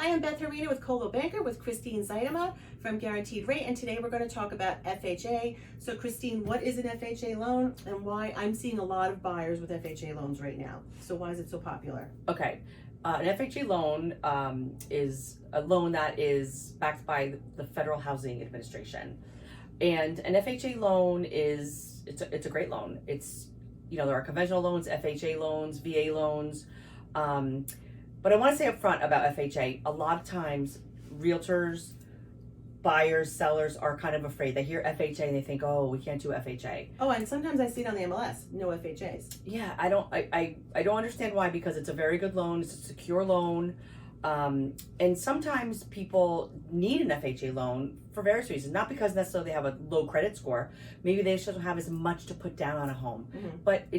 Hi, I'm Beth Herina with Coldwell Banker with Christine Zuidema from Guaranteed Rate, and today we're going to talk about FHA. So Christine, what is an FHA loan and why? I'm seeing a lot of buyers with FHA loans right now. So why is it so popular? Okay. An FHA loan is a loan that is backed by the Federal Housing Administration. And an FHA loan it's a great loan. It's, there are conventional loans, FHA loans, VA loans. But I want to say up front about FHA, a lot of times realtors, buyers, sellers are kind of afraid. They hear FHA and they think, oh, we can't do FHA. Oh, and sometimes I see it on the MLS, no FHAs. Yeah, I don't understand why, because it's a very good loan, it's a secure loan. And sometimes people need an FHA loan for various reasons, not because necessarily they have a low credit score. Maybe they just don't have as much to put down on a home. Mm-hmm. But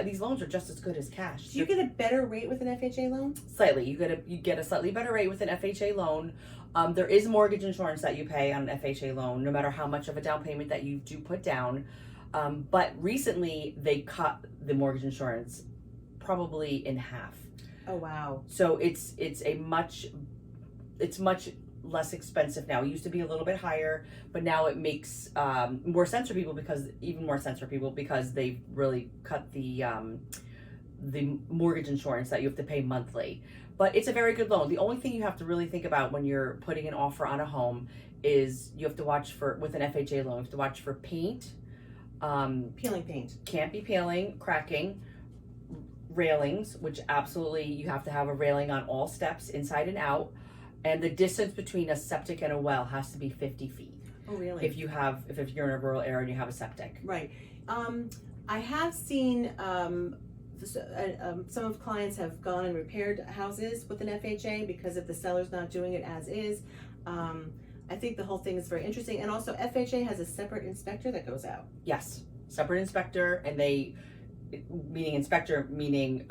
these loans are just as good as cash. Do you get a better rate with an FHA loan? Slightly. You get a slightly better rate with an FHA loan. There is mortgage insurance that you pay on an FHA loan, no matter how much of a down payment that you do put down. But recently they cut the mortgage insurance probably in half. Oh wow! So it's much less expensive now. It used to be a little bit higher, but now it makes more sense for people because they've really cut the mortgage insurance that you have to pay monthly. But it's a very good loan. The only thing you have to really think about when you're putting an offer on a home is you have to watch for, with an FHA loan, you have to watch for paint. Peeling paint. Can't be peeling, cracking. Railings, which absolutely you have to have a railing on all steps, inside and out. And the distance between a septic and a well has to be 50 feet. Oh, really? If you're in a rural area and you have a septic. Right. I have seen some of clients have gone and repaired houses with an FHA because if the seller's not doing it as is. I think the whole thing is very interesting. And also FHA has a separate inspector that goes out. Yes, separate inspector, and meaning inspector, meaning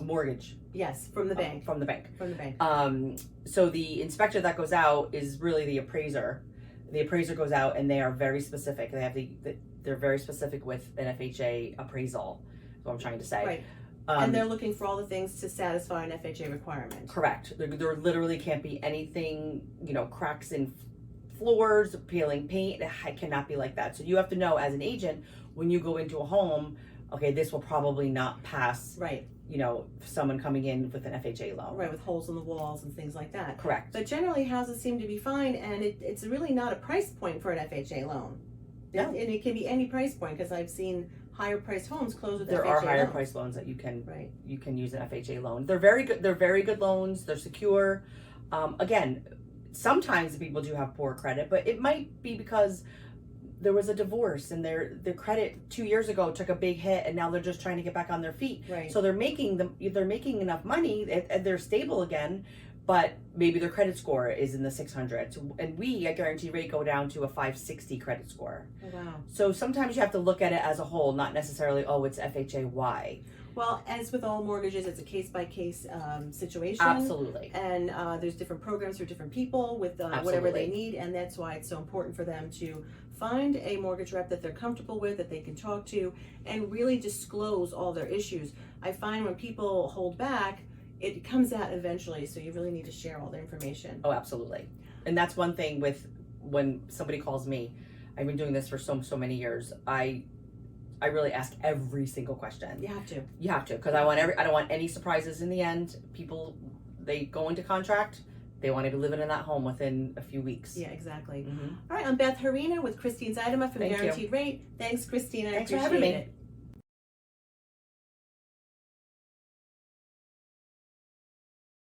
mortgage. Yes, from the bank. From the bank. From the bank. So the inspector that goes out is really the appraiser. The appraiser goes out and they are very specific. They're very specific with an FHA appraisal. Is what I'm trying to say. Right. And they're looking for all the things to satisfy an FHA requirement. Correct. There literally can't be anything, cracks in floors, peeling paint. It cannot be like that. So you have to know as an agent when you go into a home, okay, this will probably not pass. Right. Someone coming in with an FHA loan. Right, with holes in the walls and things like that. Correct. But generally houses seem to be fine, and it's really not a price point for an FHA loan. No. And it can be any price point, because I've seen higher priced homes close with there FHA are higher loans. price loans that you can right. You can use an FHA loan. They're very good loans. They're secure. Again, sometimes people do have poor credit, but it might be because there was a divorce and their credit 2 years ago took a big hit, and now they're just trying to get back on their feet. Right. So they're making enough money and they're stable again, but maybe their credit score is in the 600s. And we at Guaranteed Rate go down to a 560 credit score. Oh, wow. So sometimes you have to look at it as a whole, not necessarily, oh, it's FHA, why? Well, as with all mortgages, it's a case-by-case situation. Absolutely. And there's different programs for different people with whatever they need, and that's why it's so important for them to find a mortgage rep that they're comfortable with, that they can talk to, and really disclose all their issues. I find when people hold back, it comes out eventually, so you really need to share all the information. Oh, absolutely. And that's one thing with when somebody calls me. I've been doing this for so many years. I really ask every single question. You have to. You have to, because I don't want any surprises in the end. People, they go into contract, they want to be living in that home within a few weeks. Yeah, exactly. Mm-hmm. All right, I'm Beth Herina with Christine Zuidema from Thank Guaranteed you. Rate. Thanks, Christine. Thanks for appreciate having me. it.